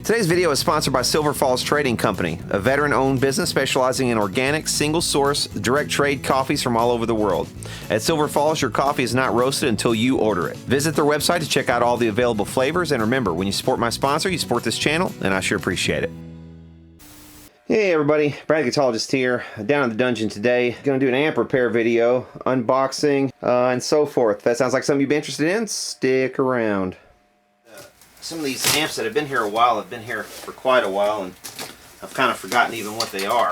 Today's video is sponsored by Silver Falls Trading Company, a veteran-owned business specializing in organic, single-source, direct trade coffees from all over the world. At Silver Falls, your coffee is not roasted until you order it. Visit their website to check out all the available flavors, and remember, when you support my sponsor, you support this channel, and I sure appreciate it. Hey everybody, Brad Guitologist here, down in the dungeon today. Gonna do an amp repair video, unboxing, and so forth. If that sounds like something you'd be interested in, stick around. Some of these amps that have been here a while have been here for quite a while, and I've kind of forgotten even what they are,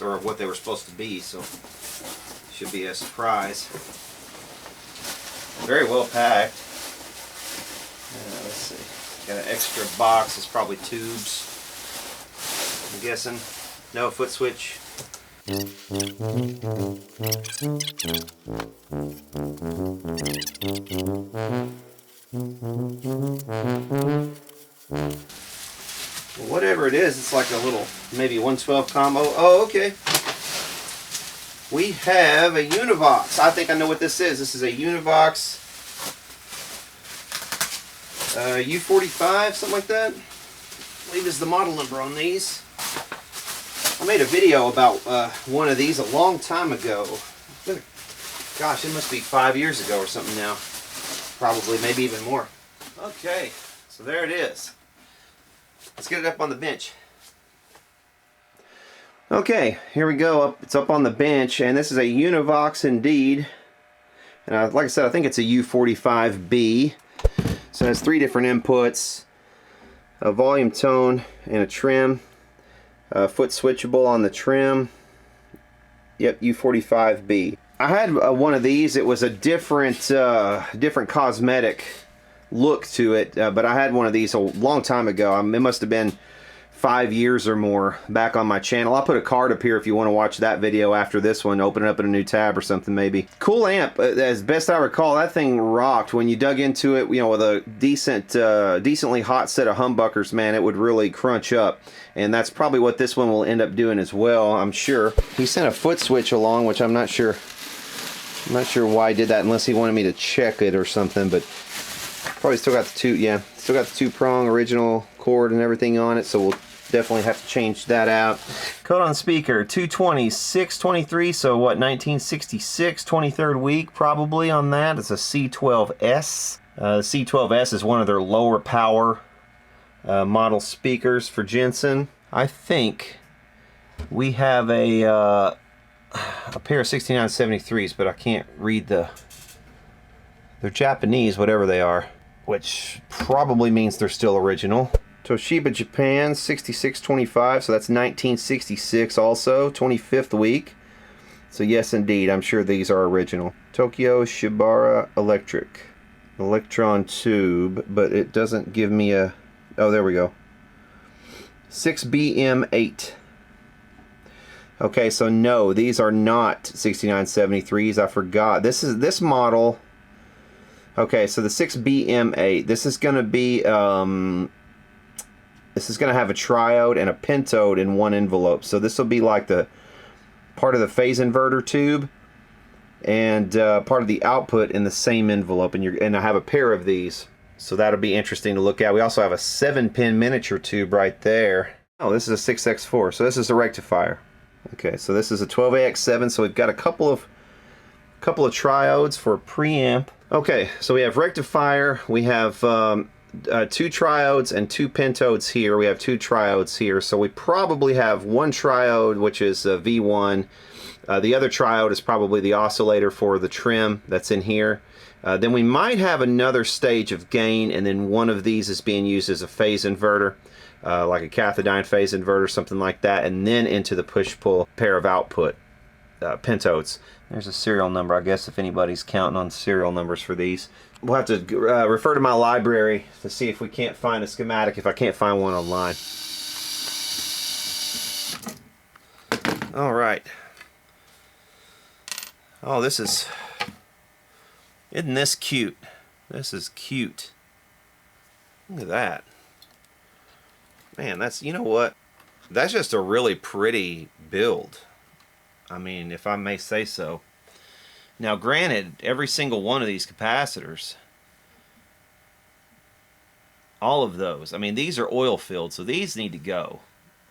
or what they were supposed to be, so should be a surprise. Very well packed. Let's see, got an extra box. It's probably tubes, I'm guessing. No foot switch. Whatever it is, it's like a little, maybe 112 combo. Oh, okay. We have a Univox. I think I know what this is. This is a Univox U45, something like that. I believe is the model number on these. I made a video about one of these a long time ago. Gosh, it must be 5 years ago or something now. Probably, maybe even more. Okay, so there it is. Let's get it up on the bench. Okay, here we go. It's up on the bench, and this is a Univox indeed. And like I said, I think it's a U45B. So it has three different inputs: a volume, tone, and a trim. Foot switchable on the trim. Yep, U45B. I had one of these. It was a different cosmetic look to it, but I had one of these a long time ago. It must have been 5 years or more back on my channel. I'll put a card up here if you want to watch that video after this one. Open it up in a new tab or something maybe. Cool amp. As best I recall, that thing rocked. When you dug into it, you know, with a decently hot set of humbuckers, man, it would really crunch up. And that's probably what this one will end up doing as well, I'm sure. He sent a foot switch along, which I'm not sure why he did that, unless he wanted me to check it or something, but probably still got the still got the two-prong original cord and everything on it, so we'll definitely have to change that out. Code on speaker 220 623, so what, 1966, 23rd week probably on that. It's a C12S. The C12S is one of their lower power model speakers for Jensen. I think we have a pair of 6973s, but I can't read they're Japanese, whatever they are, which probably means they're still original. Toshiba Japan 6625, so that's 1966 also, 25th week. So yes indeed, I'm sure these are original. Tokyo Shibara Electric. Electron tube, but it doesn't give me a, oh there we go. 6BM8. Okay, so no, these are not 6973s. I forgot. This model. Okay, so the 6BM8. This is going to be this is going to have a triode and a pentode in one envelope. So this will be like the part of the phase inverter tube and part of the output in the same envelope. And I have a pair of these, so that'll be interesting to look at. We also have a 7-pin miniature tube right there. Oh, this is a 6x4. So this is a rectifier. Okay, so this is a 12AX7, so we've got a couple of triodes for preamp. Okay, so we have rectifier, we have 2 triodes and 2 pentodes here. We have 2 triodes here, so we probably have one triode, which is V1. The other triode is probably the oscillator for the trim that's in here. Then we might have another stage of gain, and then one of these is being used as a phase inverter. Like a cathodiene phase inverter, something like that, and then into the push-pull pair of output pentodes. There's a serial number, I guess, if anybody's counting on serial numbers for these. We'll have to refer to my library to see if we can't find a schematic, if I can't find one online. All right. Oh, isn't this cute? This is cute. Look at that. Man, that's, you know what? That's just a really pretty build. I mean, if I may say so. Now, granted, every single one of these capacitors All of those. I mean, these are oil filled, so these need to go.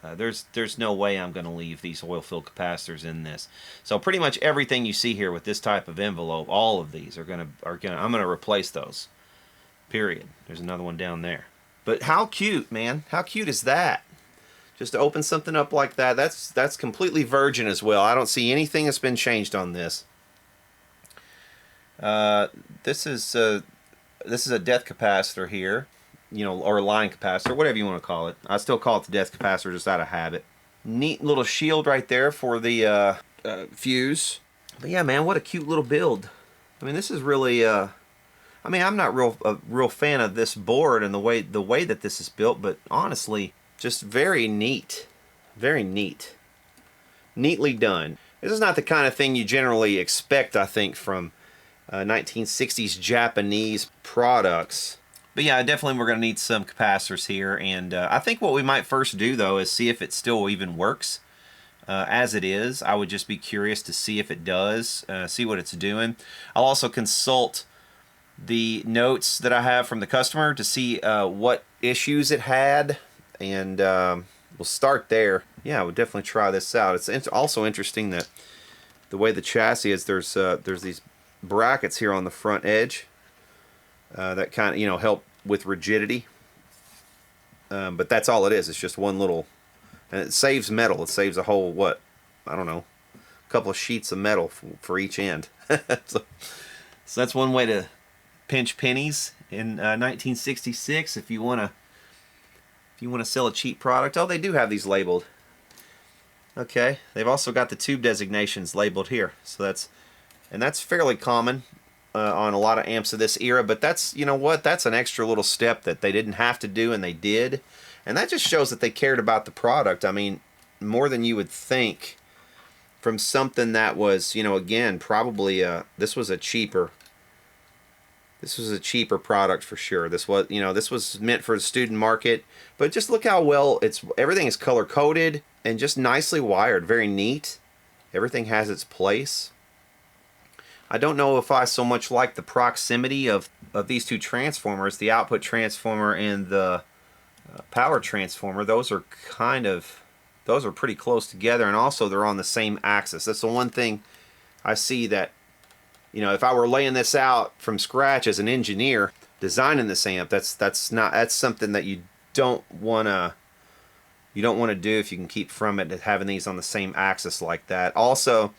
There's no way I'm going to leave these oil filled capacitors in this. So pretty much everything you see here with this type of envelope, all of these I'm going to replace those. Period. There's another one down there. But how cute, man? How cute is that? Just to open something up like that. That's completely virgin as well. I don't see anything that's been changed on this. This is a death capacitor here, you know, or line capacitor, whatever you want to call it. I still call it the death capacitor just out of habit. Neat little shield right there for the fuse. But yeah, man, what a cute little build. I mean, this is really. I mean, I'm not a real fan of this board and the way that this is built, but honestly, just very neat, very neat, neatly done. This is not the kind of thing you generally expect, I think, from 1960s Japanese products. But yeah, definitely we're going to need some capacitors here, and I think what we might first do though is see if it still even works as it is. I would just be curious to see if it does, see what it's doing. I'll also consult the notes that I have from the customer to see what issues it had, and we'll start there. Yeah, we'll definitely try this out. It's also interesting that the way the chassis is, there's these brackets here on the front edge that kind of, you know, help with rigidity, but that's all it is. It's just one little, and it saves metal. It saves a whole, what, I don't know, a couple of sheets of metal for each end. So that's one way to pinch pennies in 1966 if you want to sell a cheap product. Oh, they do have these labeled. Okay, they've also got the tube designations labeled here, so that's fairly common on a lot of amps of this era, but that's, you know what, that's an extra little step that they didn't have to do and they did, and that just shows that they cared about the product. I mean, more than you would think from something that was, you know, again, probably this was a cheaper product for sure. This was, you know, this was meant for the student market, but just look how well everything is color coded and just nicely wired. Very neat. Everything has its place. I don't know if I so much like the proximity of these two transformers, the output transformer and the power transformer. Those are pretty close together, and also they're on the same axis. That's the one thing I see that, you know, if I were laying this out from scratch as an engineer designing this amp, that's something that you don't want to do if you can keep from it, having these on the same axis like that. Also,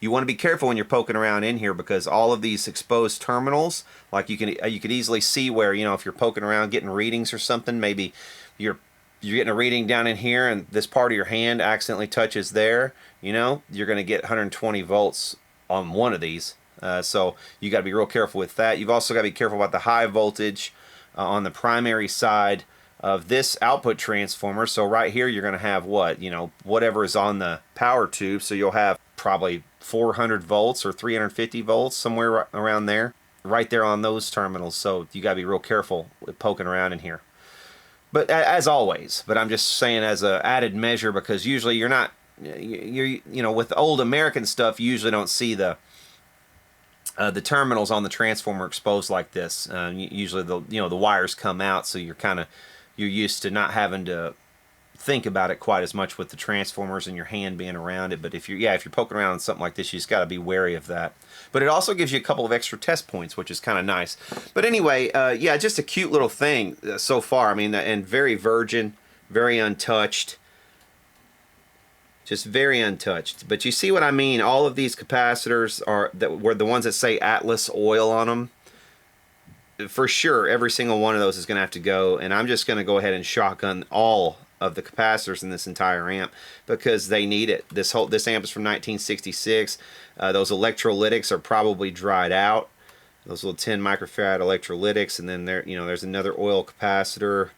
you want to be careful when you're poking around in here, because all of these exposed terminals, like you could easily see where, you know, if you're poking around getting readings or something, maybe you're getting a reading down in here and this part of your hand accidentally touches there, you know, you're going to get 120 volts on one of these. So you got to be real careful with that. You've also got to be careful about the high voltage on the primary side of this output transformer. So right here you're going to have what, you know, whatever is on the power tube. So you'll have probably 400 volts or 350 volts, somewhere around there, right there on those terminals. So you got to be real careful with poking around in here. But as always, but I'm just saying as a added measure, because usually you're not, you know, with old American stuff, you usually don't see the terminals on the transformer exposed like this. Usually the wires come out, so you're used to not having to think about it quite as much with the transformers and your hand being around it. But if you're poking around on something like this, you just got to be wary of that. But it also gives you a couple of extra test points, which is kind of nice. But anyway, yeah, just a cute little thing so far. I mean, and very virgin, very untouched. Just very untouched. But you see what I mean? All of these capacitors were the ones that say Atlas oil on them. For sure, every single one of those is going to have to go. And I'm just going to go ahead and shotgun all of the capacitors in this entire amp, because they need it. This amp is from 1966. Those electrolytics are probably dried out. Those little 10 microfarad electrolytics, and then there's another oil capacitor.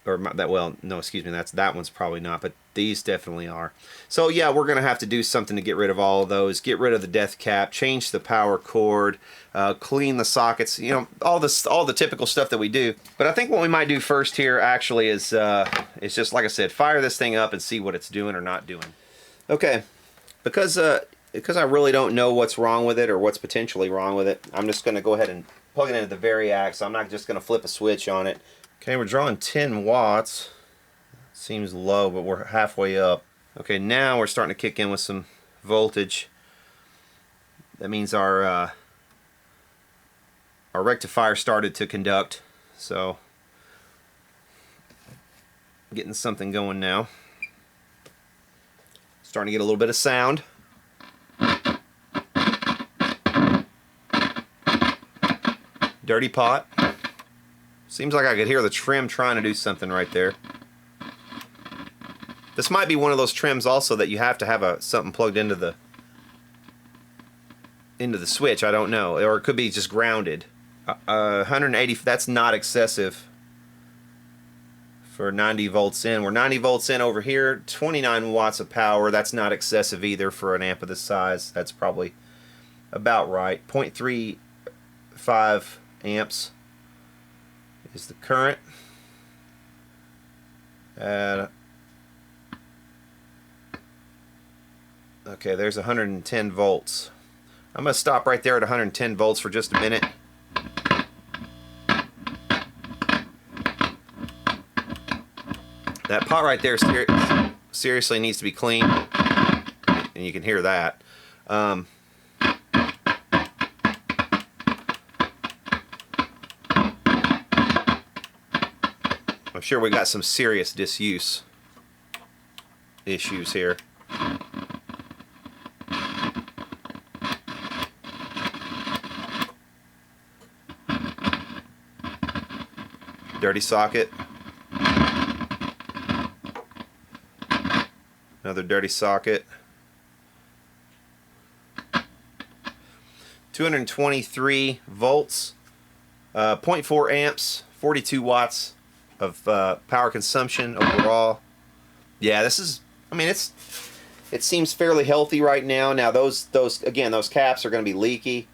Or that, well, no, excuse me, that one's probably not, but these definitely are. So yeah, we're gonna have to do something to get rid of all of those, get rid of the death cap, change the power cord, clean the sockets, you know, all the typical stuff that we do. But I think what we might do first here actually is just, like I said, fire this thing up and see what it's doing or not doing. Okay, because I really don't know what's wrong with it or what's potentially wrong with it, I'm just gonna go ahead and plug it into the Variac. So I'm not just gonna flip a switch on it Okay, we're drawing 10 watts. Seems low, but we're halfway up. Okay, now we're starting to kick in with some voltage. That means our rectifier started to conduct, so getting something going now. Starting to get a little bit of sound. Dirty pot. Seems like I could hear the trim trying to do something right there. This might be one of those trims also that you have to have something plugged into the switch. I don't know, or it could be just grounded. 180. That's not excessive for 90 volts in. We're 90 volts in over here. 29 watts of power. That's not excessive either for an amp of this size. That's probably about right. 0.35 amps is the current. Okay, there's 110 volts. I'm going to stop right there at 110 volts for just a minute. That pot right there seriously needs to be cleaned, and you can hear that. I'm sure we got some serious disuse issues here. Dirty socket. Another dirty socket. 223 volts, 0.4 amps, 42 watts of power consumption overall. Yeah, this is, I mean, it seems fairly healthy right now. Now those caps are going to be leaky,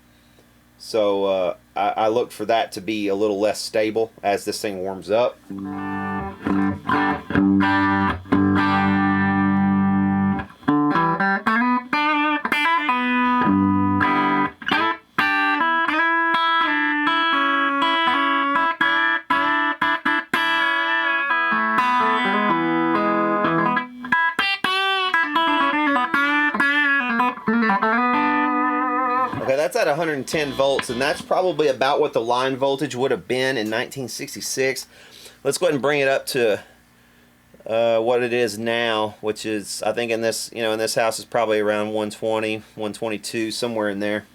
so I look for that to be a little less stable as this thing warms up. Okay, that's at 110 volts, and that's probably about what the line voltage would have been in 1966. Let's go ahead and bring it up to what it is now, which is, I think in this, in this house is probably around 120, 122, somewhere in there.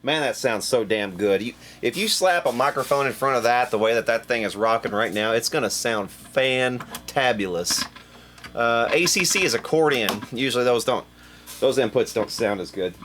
Man, that sounds so damn good. If you slap a microphone in front of that, the way that thing is rocking right now, it's going to sound fantabulous. ACC is accordion. Usually those inputs don't sound as good.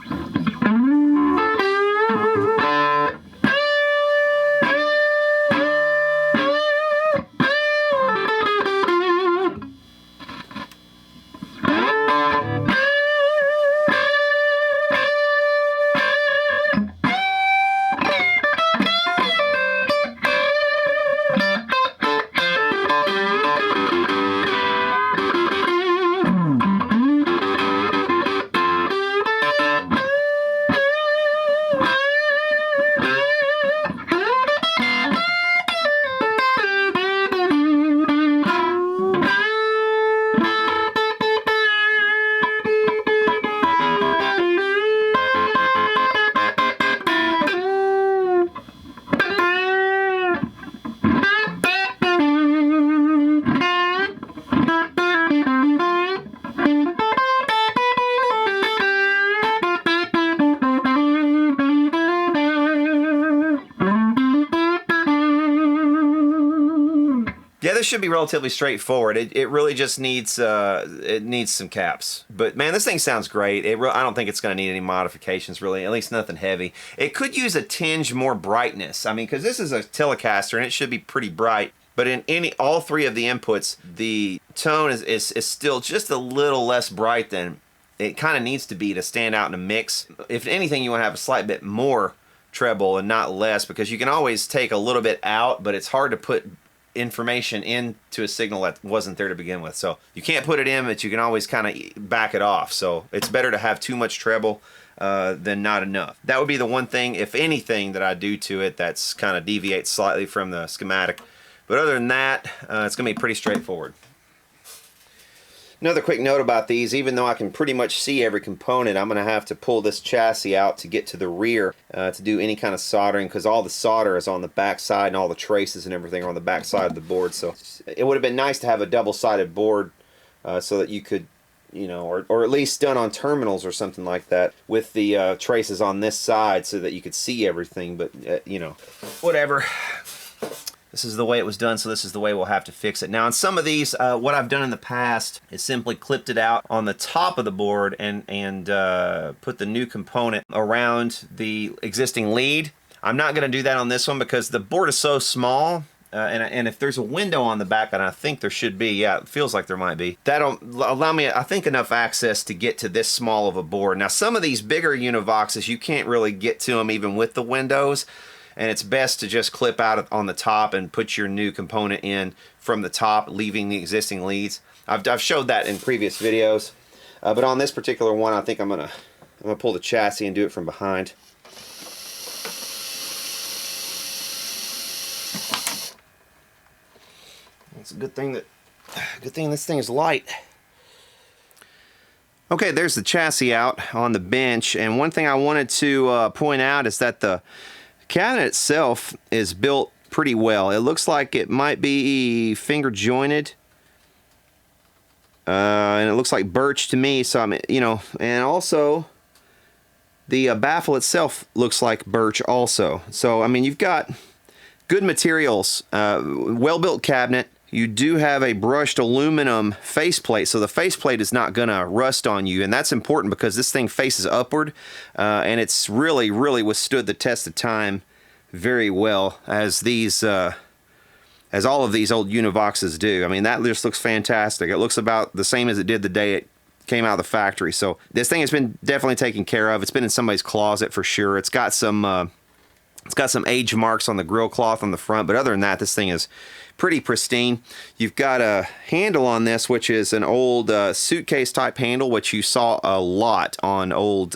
this should be relatively straightforward. It really just needs it needs some caps. But man, this thing sounds great. I don't think it's going to need any modifications really, at least nothing heavy. It could use a tinge more brightness. I mean, because this is a Telecaster and it should be pretty bright. But in all three of the inputs, the tone is still just a little less bright than it kind of needs to be to stand out in a mix. If anything, you want to have a slight bit more treble and not less, because you can always take a little bit out, but it's hard to put information into a signal that wasn't there to begin with. So you can't put it in, but you can always kind of back it off. So it's better to have too much treble than not enough. That would be the one thing, if anything, that I do to it that's kind of deviates slightly from the schematic. But other than that, it's going to be pretty straightforward. Another quick note about these, even though I can pretty much see every component, I'm going to have to pull this chassis out to get to the rear to do any kind of soldering, because all the solder is on the back side and all the traces and everything are on the back side of the board. So it would have been nice to have a double-sided board so that you could, you know, or at least done on terminals or something like that with the traces on this side so that you could see everything, but you know, whatever. This is the way it was done, so this is the way we'll have to fix it. Now, on some of these, what I've done in the past is simply clipped it out on the top of the board and put the new component around the existing lead. I'm not going to do that on this one because the board is so small, and if there's a window on the back, and I think there should be, yeah, it feels like there might be, that'll allow me, I think, enough access to get to this small of a board. Now, some of these bigger Univoxes, you can't really get to them even with the windows. And it's best to just clip out on the top and put your new component in from the top, leaving the existing leads. I've showed that in previous videos, but on this particular one, I think I'm gonna pull the chassis and do it from behind. It's a good thing this thing is light. Okay, there's the chassis out on the bench, and one thing I wanted to point out is that the cabinet itself is built pretty well. It looks like it might be finger jointed, and it looks like birch to me. So I mean, you know, and also the baffle itself looks like birch also. So I mean, you've got good materials, well-built cabinet. You do have a brushed aluminum faceplate, so the faceplate is not going to rust on you, and that's important because this thing faces upward, and it's really withstood the test of time very well, as these, as all of these old Univoxes do. I mean, that just looks fantastic. It looks about the same as it did the day it came out of the factory. So this thing has been definitely taken care of. It's been in somebody's closet for sure. It's got some age marks on the grill cloth on the front, but other than that, this thing is pretty pristine. You've got a handle on this, which is an old suitcase type handle, which you saw a lot on old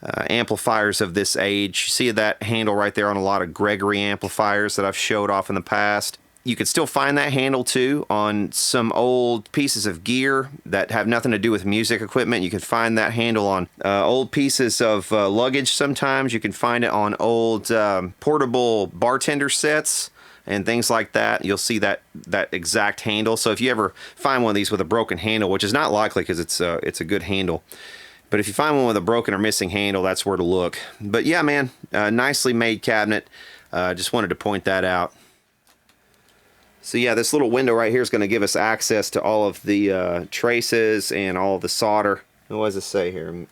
amplifiers of this age. You see that handle right there on a lot of Gregory amplifiers that I've showed off in the past. You could still find that handle too on some old pieces of gear that have nothing to do with music equipment. You can find that handle on old pieces of luggage sometimes. You can find it on old portable bartender sets and things like that. You'll see that exact handle. So if you ever find one of these with a broken handle, which is not likely because it's a good handle, but if you find one with a broken or missing handle, that's where to look. But yeah, man, nicely made cabinet. Just wanted to point that out. So yeah, this little window right here is going to give us access to all of the traces and all of the solder. What does it say here?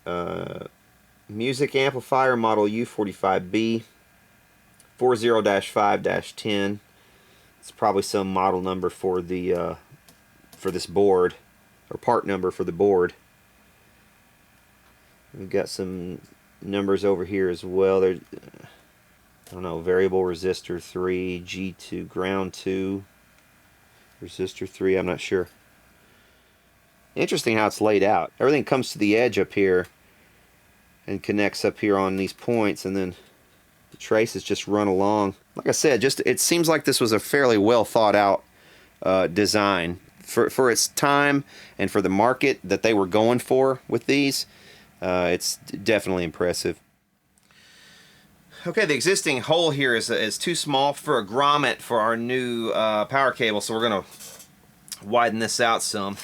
Music amplifier model U45B 40-5-10. It's probably some model number for the for this board, or part number for the board. We've got some numbers over here as well. There's, I don't know, variable resistor 3, G2, ground 2, resistor 3, I'm not sure. Interesting how it's laid out. Everything comes to the edge up here and connects up here on these points, and then the traces just run along. Like I said, just it seems like this was a fairly well thought out design for its time and for the market that they were going for with these. It's definitely impressive. Okay, the existing hole here is too small for a grommet for our new power cable, so we're going to widen this out some.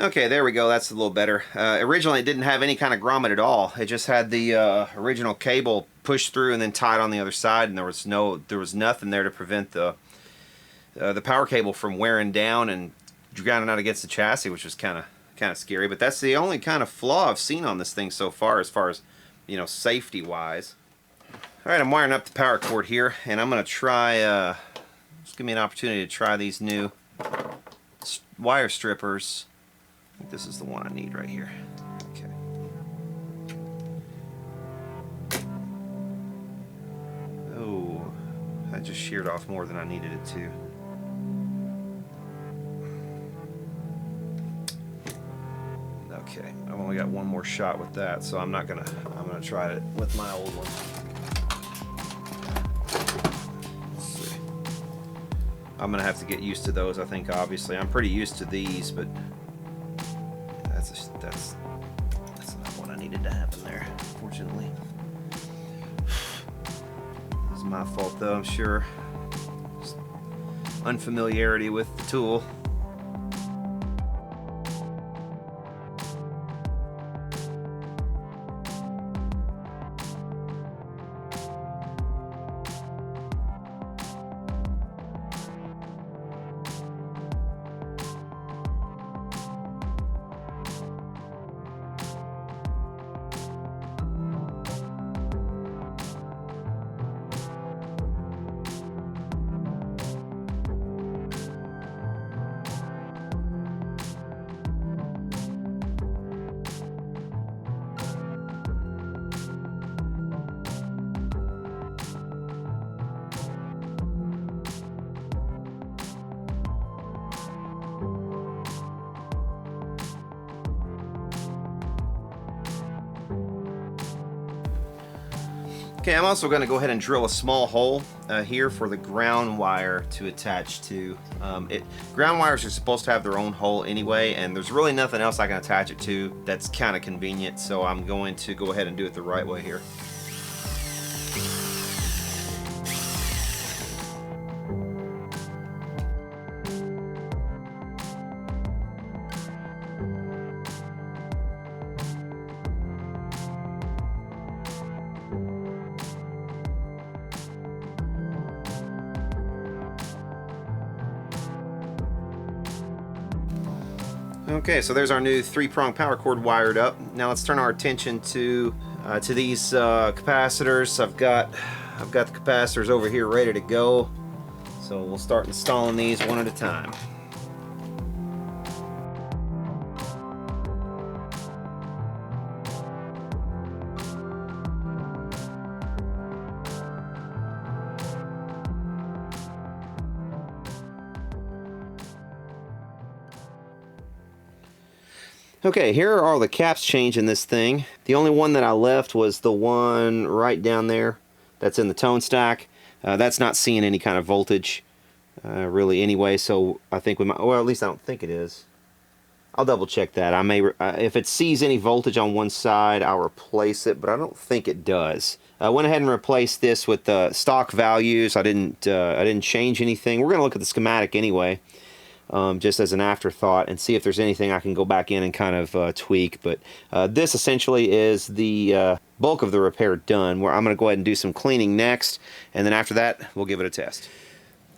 Okay, there we go. That's a little better. Originally, it didn't have any kind of grommet at all. It just had the original cable pushed through and then tied on the other side, and there was nothing there to prevent the power cable from wearing down and grinding out against the chassis, which was kind of scary. But that's the only kind of flaw I've seen on this thing so far, as you know, safety wise. All right, I'm wiring up the power cord here, and I'm gonna try. Just give me an opportunity to try these new wire strippers. I think this is the one I need right here. Okay. Oh, I just sheared off more than I needed it to. Okay, I've only got one more shot with that, so I'm gonna try it with my old one. Let's see. I'm gonna have to get used to those, I think. Obviously, I'm pretty used to these, but that's not what I needed to happen there, unfortunately. This is my fault, though, I'm sure. Just unfamiliarity with the tool. Okay, I'm also going to go ahead and drill a small hole here for the ground wire to attach to. Ground wires are supposed to have their own hole anyway, and there's really nothing else I can attach it to that's kind of convenient, so I'm going to go ahead and do it the right way here. Okay, so there's our new 3-prong power cord wired up. Now let's turn our attention to these capacitors. I've got the capacitors over here ready to go. So we'll start installing these one at a time. Okay, here are all the caps changed in this thing. The only one that I left was the one right down there that's in the tone stack. That's not seeing any kind of voltage really anyway, so I think we might, well, at least I don't think it is. I'll double check that. I may, if it sees any voltage on one side, I'll replace it, but I don't think it does. I went ahead and replaced this with the stock values. I didn't change anything. We're going to look at the schematic anyway. Just as an afterthought, and see if there's anything I can go back in and kind of tweak. But this essentially is the bulk of the repair done, where I'm going to go ahead and do some cleaning next, and then after that we'll give it a test.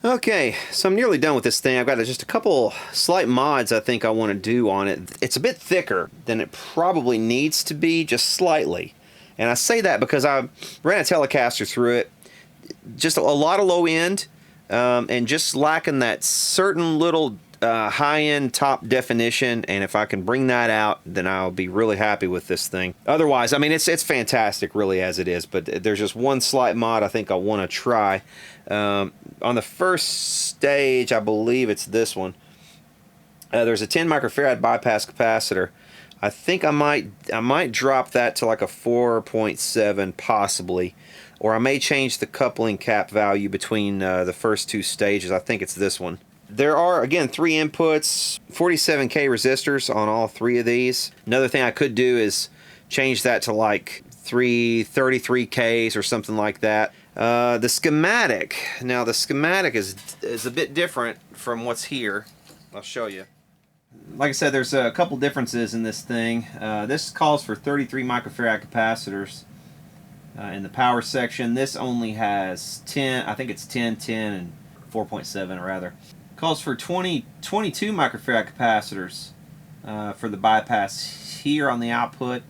Okay, so I'm nearly done with this thing. I've got just a couple slight mods I think I want to do on it. It's a bit thicker than it probably needs to be, just slightly. And I say that because I ran a Telecaster through it, just a lot of low end, and just lacking that certain little high-end top definition, and if I can bring that out, then I'll be really happy with this thing. Otherwise, I mean, it's fantastic really as it is, but there's just one slight mod I think I want to try. On the first stage, I believe it's this one. There's a 10 microfarad bypass capacitor. I think I might drop that to like a 4.7 possibly, or I may change the coupling cap value between the first two stages. I think it's this one. There are, again, 3 inputs, 47K resistors on all 3 of these. Another thing I could do is change that to like 33Ks or something like that. The schematic, now the schematic is a bit different from what's here. I'll show you. Like I said, there's a couple differences in this thing. This calls for 33 microfarad capacitors in the power section. This only has 10, I think it's 10, 10, and 4.7 rather. Calls for 22 microfarad capacitors for the bypass here on the output,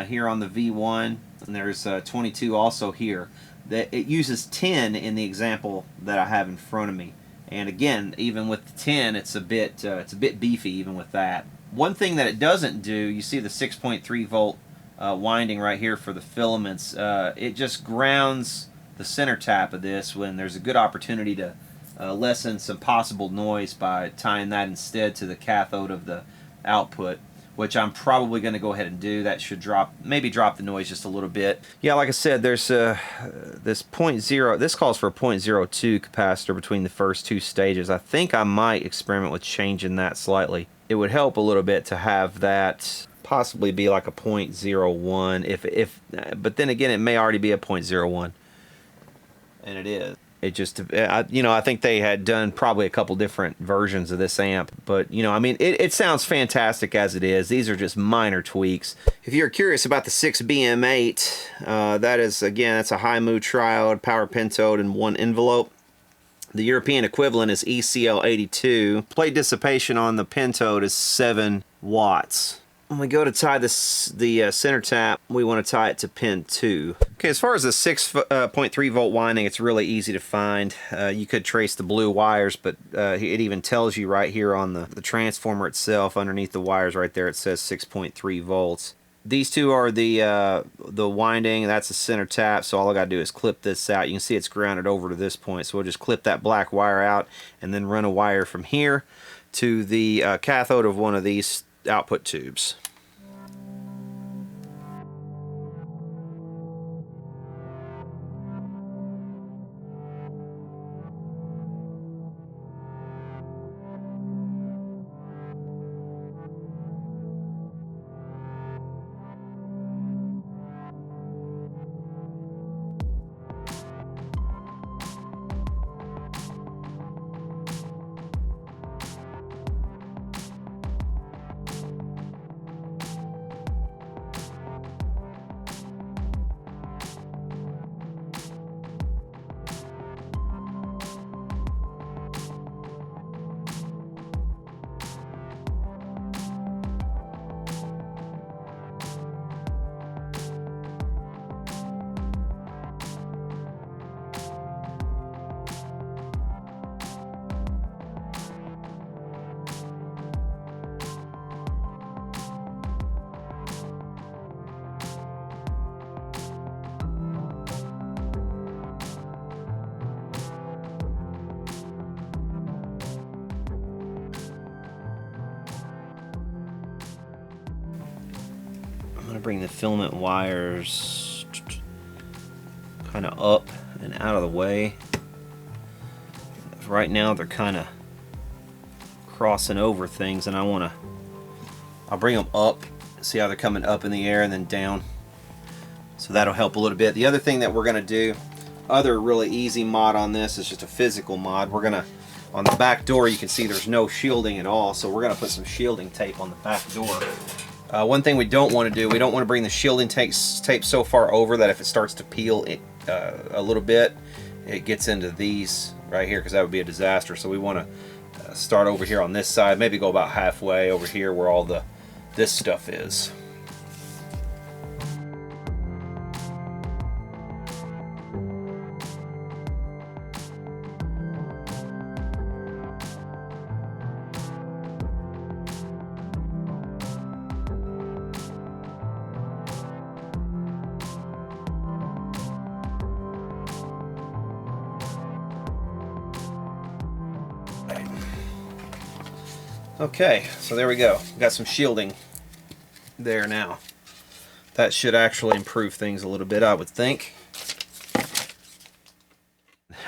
here on the V1, and there's 22 also here. It uses 10 in the example that I have in front of me. And again, even with the 10, it's a bit beefy even with that. One thing that it doesn't do, you see the 6.3 volt winding right here for the filaments. It just grounds the center tap of this when there's a good opportunity to lessen some possible noise by tying that instead to the cathode of the output, which I'm probably going to go ahead and do. That should maybe drop the noise just a little bit. Yeah, like I said, there's this this calls for a 0.02 capacitor between the first two stages. I think I might experiment with changing that slightly. It would help a little bit to have that possibly be like a 0.01 but then again, it may already be a 0.01, and it is. It just, I think they had done probably a couple different versions of this amp, but I mean, it sounds fantastic as it is. These are just minor tweaks. If you're curious about the 6BM8, that is, again, that's a high mood triode, power pentode, and one envelope. The European equivalent is ECL82. Plate dissipation on the pentode is 7 watts. When we go to tie the center tap, we want to tie it to pin 2. Okay, as far as the 6.3 volt winding, it's really easy to find. You could trace the blue wires, but it even tells you right here on the transformer itself, underneath the wires right there, it says 6.3 volts. These two are the winding, that's the center tap, so all I got to do is clip this out. You can see it's grounded over to this point, so we'll just clip that black wire out and then run a wire from here to the cathode of one of these output tubes. I'm going to bring the filament wires kind of up and out of the way. Right now they're kind of crossing over things, and I'll bring them up, see how they're coming up in the air and then down. So that'll help a little bit. The other thing that we're going to do, other really easy mod on this, is just a physical mod. We're going to, on the back door, you can see there's no shielding at all, so we're going to put some shielding tape on the back door. One thing we don't want to do, we don't want to bring the shielding tape so far over that if it starts to peel a little bit, it gets into these right here, because that would be a disaster. So we want to start over here on this side, maybe go about halfway over here where all this stuff is. Okay, so there we go. We've got some shielding there now. That should actually improve things a little bit, I would think.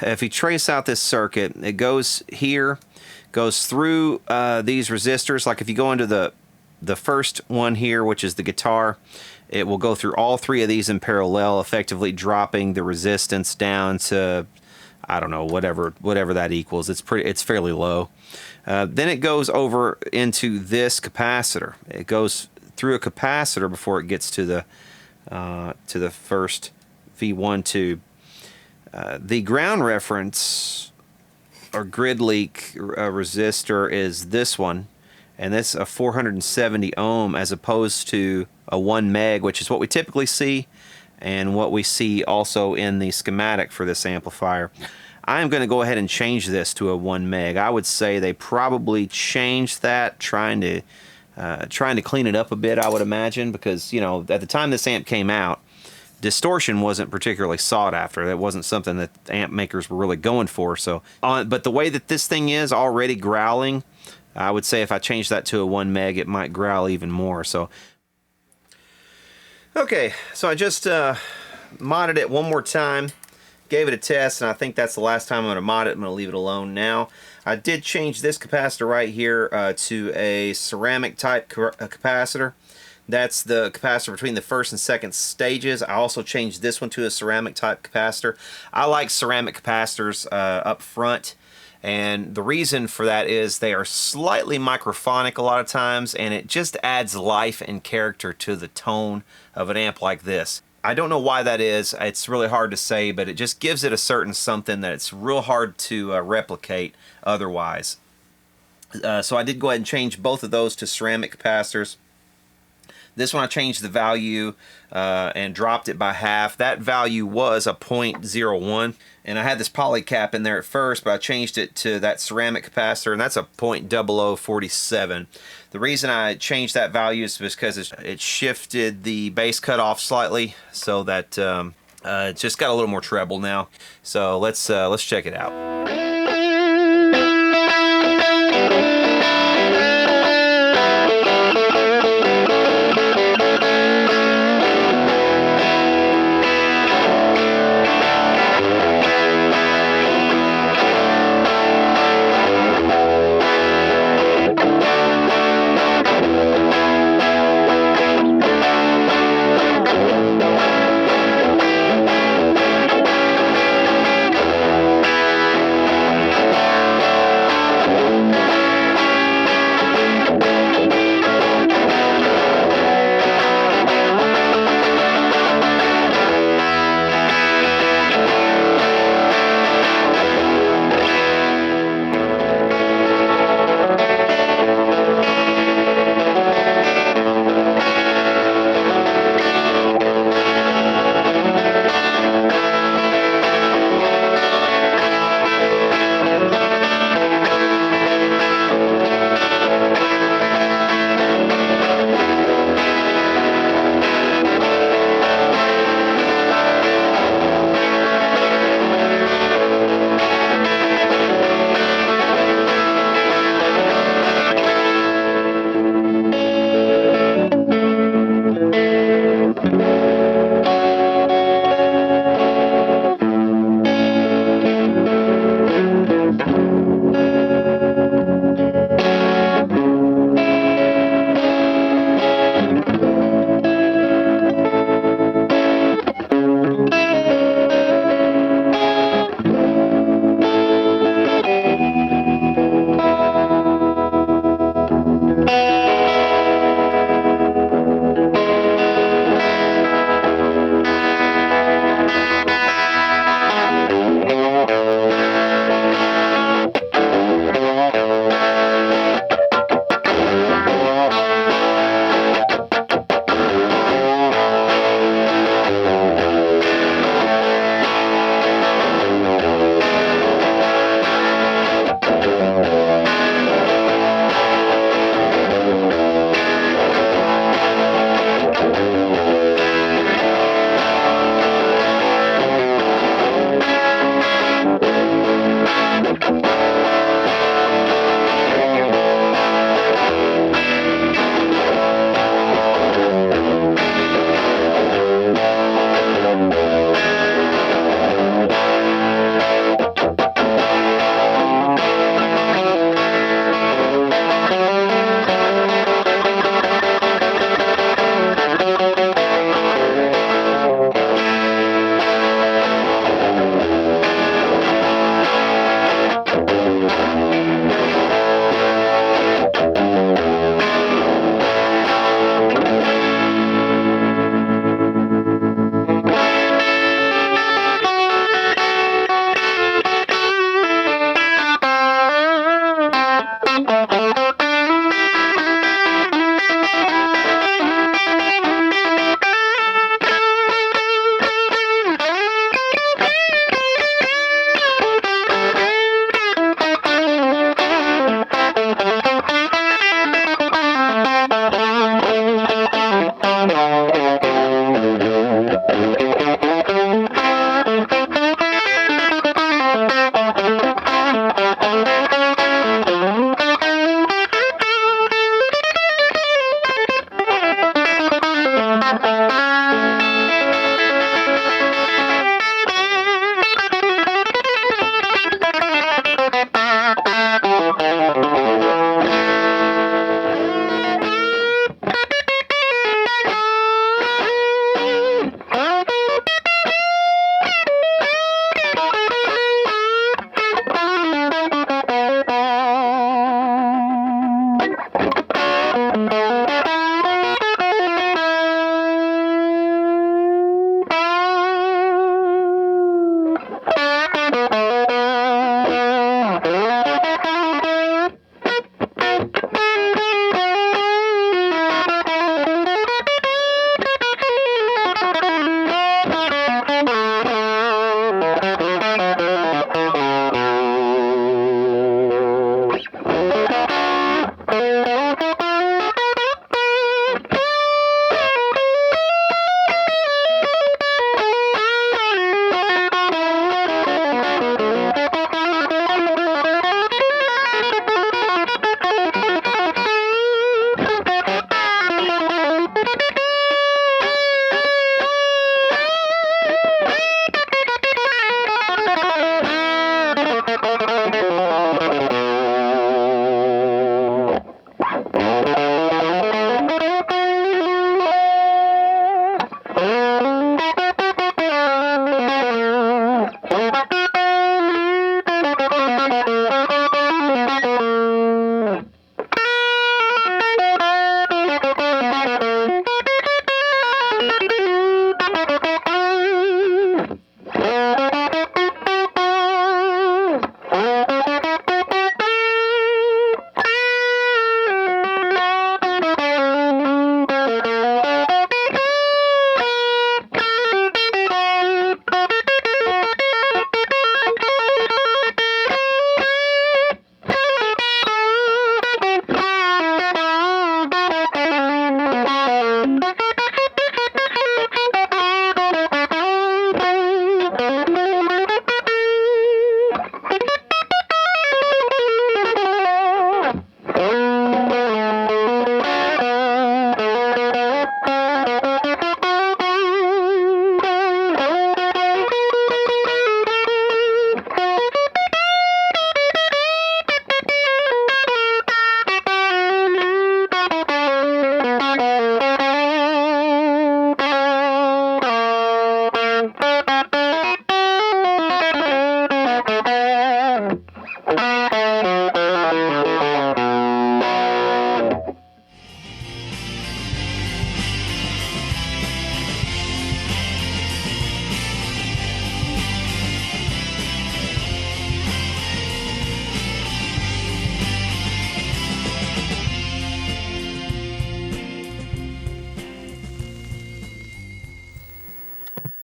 If you trace out this circuit, it goes here, goes through these resistors. Like if you go into the first one here, which is the guitar, it will go through all three of these in parallel, effectively dropping the resistance down to I don't know, whatever that equals. It's fairly low. Then it goes over into this capacitor. It goes through a capacitor before it gets to the first V1 tube. The ground reference or grid leak resistor is this one, and that's a 470 ohm as opposed to a 1 meg, which is what we typically see and what we see also in the schematic for this amplifier. I'm going to go ahead and change this to a 1 meg. I would say they probably changed that, trying to clean it up a bit, I would imagine, because, you know, at the time this amp came out, distortion wasn't particularly sought after. That wasn't something that amp makers were really going for. So, but the way that this thing is already growling, I would say if I change that to a 1 meg, it might growl even more. So, okay, so I just modded it one more time, gave it a test, and I think that's the last time I'm going to mod it. I'm going to leave it alone now. I did change this capacitor right here to a ceramic type capacitor. That's the capacitor between the first and second stages. I also changed this one to a ceramic type capacitor. I like ceramic capacitors up front, and the reason for that is they are slightly microphonic a lot of times, and it just adds life and character to the tone of an amp like this. I don't know why that is. It's really hard to say, but it just gives it a certain something that it's real hard to replicate otherwise. So I did go ahead and change both of those to ceramic capacitors. This one I changed the value and dropped it by half. That value was a 0.01, and I had this poly cap in there at first, but I changed it to that ceramic capacitor, and that's a 0.0047. The reason I changed that value is because it shifted the bass cutoff slightly, so that it's just got a little more treble now. So let's check it out.